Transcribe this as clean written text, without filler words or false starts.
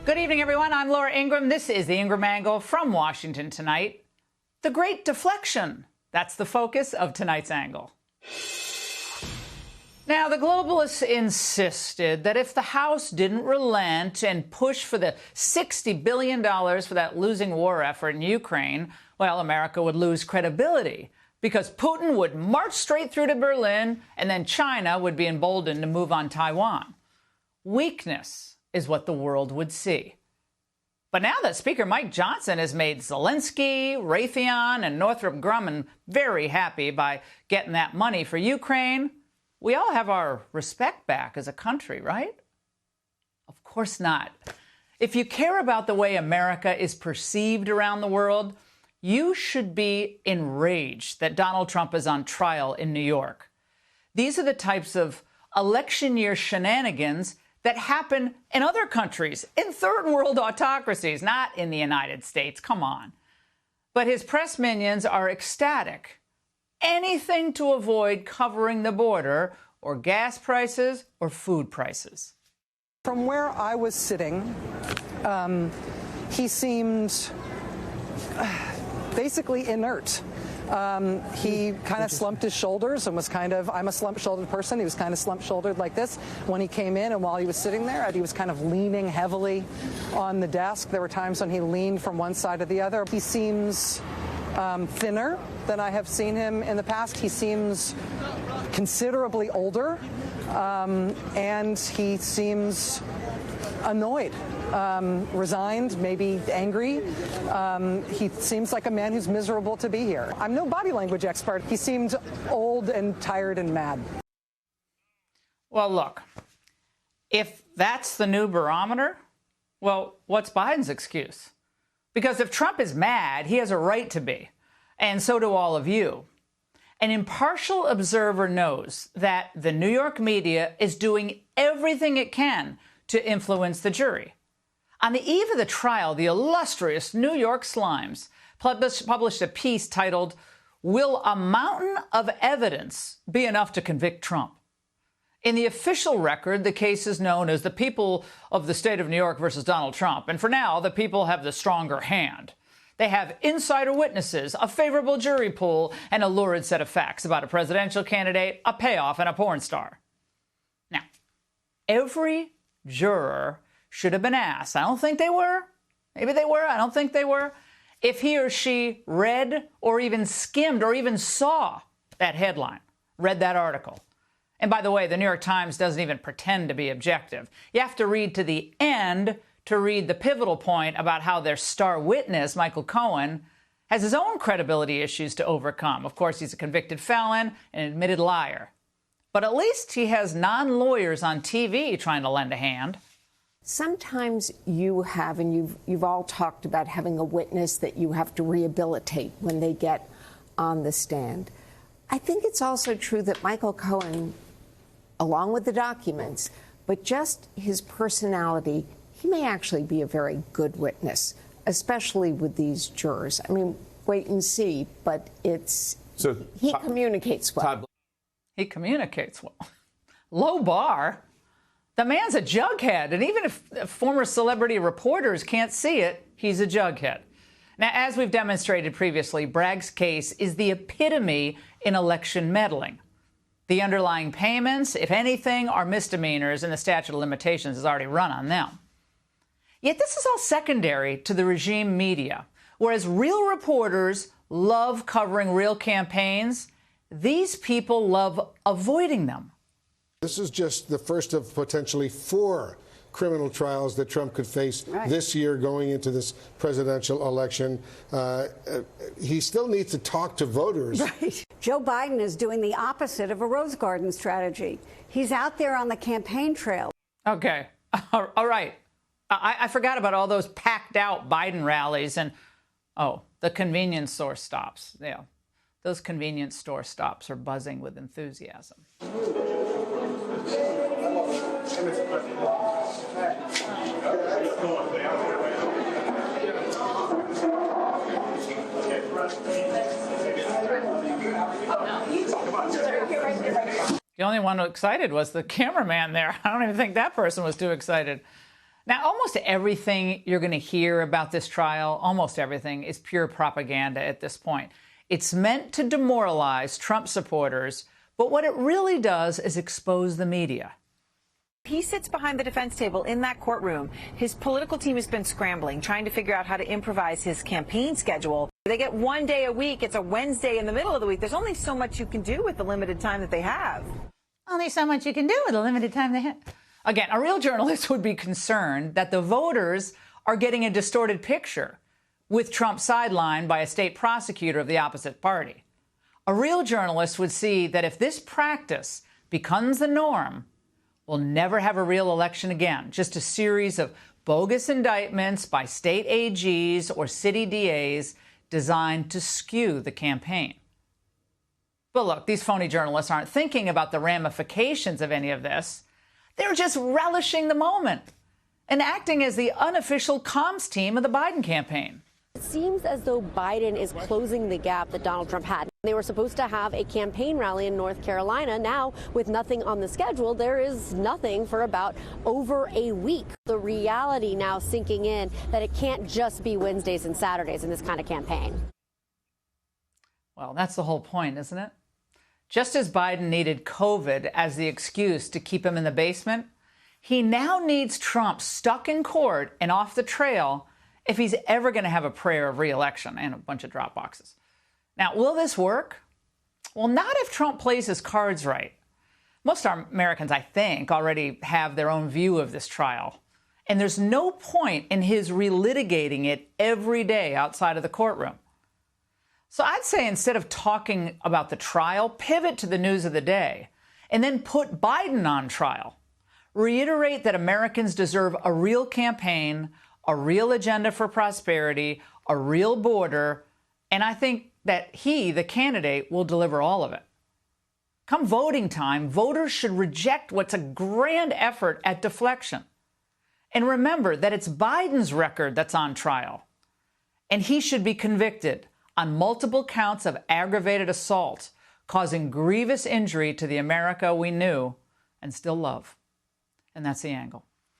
Good evening, everyone. I'm Laura Ingraham. This is the Ingraham Angle from Washington tonight. The Great Deflection. That's the focus of tonight's angle. Now, the globalists insisted that if the House didn't relent and push for the $60 billion for that losing war effort in Ukraine, well, America would lose credibility because Putin would march straight through to Berlin and then China would be emboldened to move on Taiwan. Weakness is what the world would see. But now that Speaker Mike Johnson has made Zelensky, Raytheon, and Northrop Grumman very happy by getting that money for Ukraine, we all have our respect back as a country, right? Of course not. If you care about the way America is perceived around the world, you should be enraged that Donald Trump is on trial in New York. These are the types of election year shenanigans that happen in other countries, in third world autocracies, not in the United States. Come on. But his press minions are ecstatic. Anything to avoid covering the border or gas prices or food prices. From where I was sitting, he seemed basically inert. He kind of slumped his shoulders and was kind of, I'm a slump-shouldered person. He was kind of slump-shouldered like this when he came in, and while he was sitting there, he was kind of leaning heavily on the desk. There were times when he leaned from one side to the other. He seems thinner than I have seen him in the past. He seems considerably older, and he seems annoyed, resigned, maybe angry. He seems like a man who's miserable to be here. I'm no body language expert. He seemed old and tired and mad. Well, look, if that's the new barometer, well, what's Biden's excuse? Because if Trump is mad, he has a right to be, and so do all of you. An impartial observer knows that the New York media is doing everything it can to influence the jury. On the eve of the trial, the illustrious New York Slimes published a piece titled, "Will a Mountain of Evidence Be Enough to Convict Trump?" In the official record, the case is known as the people of the state of New York versus Donald Trump. And for now, the people have the stronger hand. They have insider witnesses, a favorable jury pool, and a lurid set of facts about a presidential candidate, a payoff, and a porn star. Now, every juror should have been asked. I don't think they were. Maybe they were. I don't think they were. If he or she read or even skimmed or even saw that headline, read that article. And by the way, the New York Times doesn't even pretend to be objective. You have to read to the end to read the pivotal point about how their star witness, Michael Cohen, has his own credibility issues to overcome. Of course, he's a convicted felon and an admitted liar. But at least he has non-lawyers on TV trying to lend a hand. Sometimes you have, and you've all talked about having a witness that you have to rehabilitate when they get on the stand. I think it's also true that Michael Cohen, along with the documents, but just his personality, he may actually be a very good witness, especially with these jurors. I mean, wait and see, but he communicates well. He communicates well. Low bar. The man's a jughead, and even if former celebrity reporters can't see it, he's a jughead. Now, as we've demonstrated previously, Bragg's case is the epitome in election meddling. The underlying payments, if anything, are misdemeanors, and the statute of limitations has already run on them. Yet this is all secondary to the regime media. Whereas real reporters love covering real campaigns, these people love avoiding them. This is just the first of potentially 4 criminal trials that Trump could face this year going into this presidential election. He still needs to talk to voters. Right. Joe Biden is doing the opposite of a Rose Garden strategy. He's out there on the campaign trail. Okay. All right. I forgot about all those packed out Biden rallies and, the convenience store stops. Yeah. Those convenience store stops are buzzing with enthusiasm. The only one excited was the cameraman there. I don't even think that person was too excited. Now, almost everything you're going to hear about this trial, almost everything, is pure propaganda at this point. It's meant to demoralize Trump supporters, but what it really does is expose the media. He sits behind the defense table in that courtroom. His political team has been scrambling, trying to figure out how to improvise his campaign schedule. They get one day a week. It's a Wednesday in the middle of the week. There's only so much you can do with the limited time that they have. Only so much you can do with the limited time they have. Again, a real journalist would be concerned that the voters are getting a distorted picture with Trump sidelined by a state prosecutor of the opposite party. A real journalist would see that if this practice becomes the norm, we'll never have a real election again, just a series of bogus indictments by state AGs or city DAs designed to skew the campaign. But look, these phony journalists aren't thinking about the ramifications of any of this. They're just relishing the moment and acting as the unofficial comms team of the Biden campaign. It seems as though Biden is closing the gap that Donald Trump had. They were supposed to have a campaign rally in North Carolina. Now, with nothing on the schedule, there is nothing for about over a week. The reality now sinking in that it can't just be Wednesdays and Saturdays in this kind of campaign. Well, that's the whole point, isn't it? Just as Biden needed COVID as the excuse to keep him in the basement, he now needs Trump stuck in court and off the trail if he's ever going to have a prayer of re-election and a bunch of drop boxes. Now, will this work? Well, not if Trump plays his cards right. Most Americans, I think, already have their own view of this trial. And there's no point in his relitigating it every day outside of the courtroom. So I'd say instead of talking about the trial, pivot to the news of the day and then put Biden on trial. Reiterate that Americans deserve a real campaign, a real agenda for prosperity, a real border, and I think that he, the candidate, will deliver all of it. Come voting time, voters should reject what's a grand effort at deflection. And remember that it's Biden's record that's on trial, and he should be convicted on multiple counts of aggravated assault, causing grievous injury to the America we knew and still love. And that's The Angle.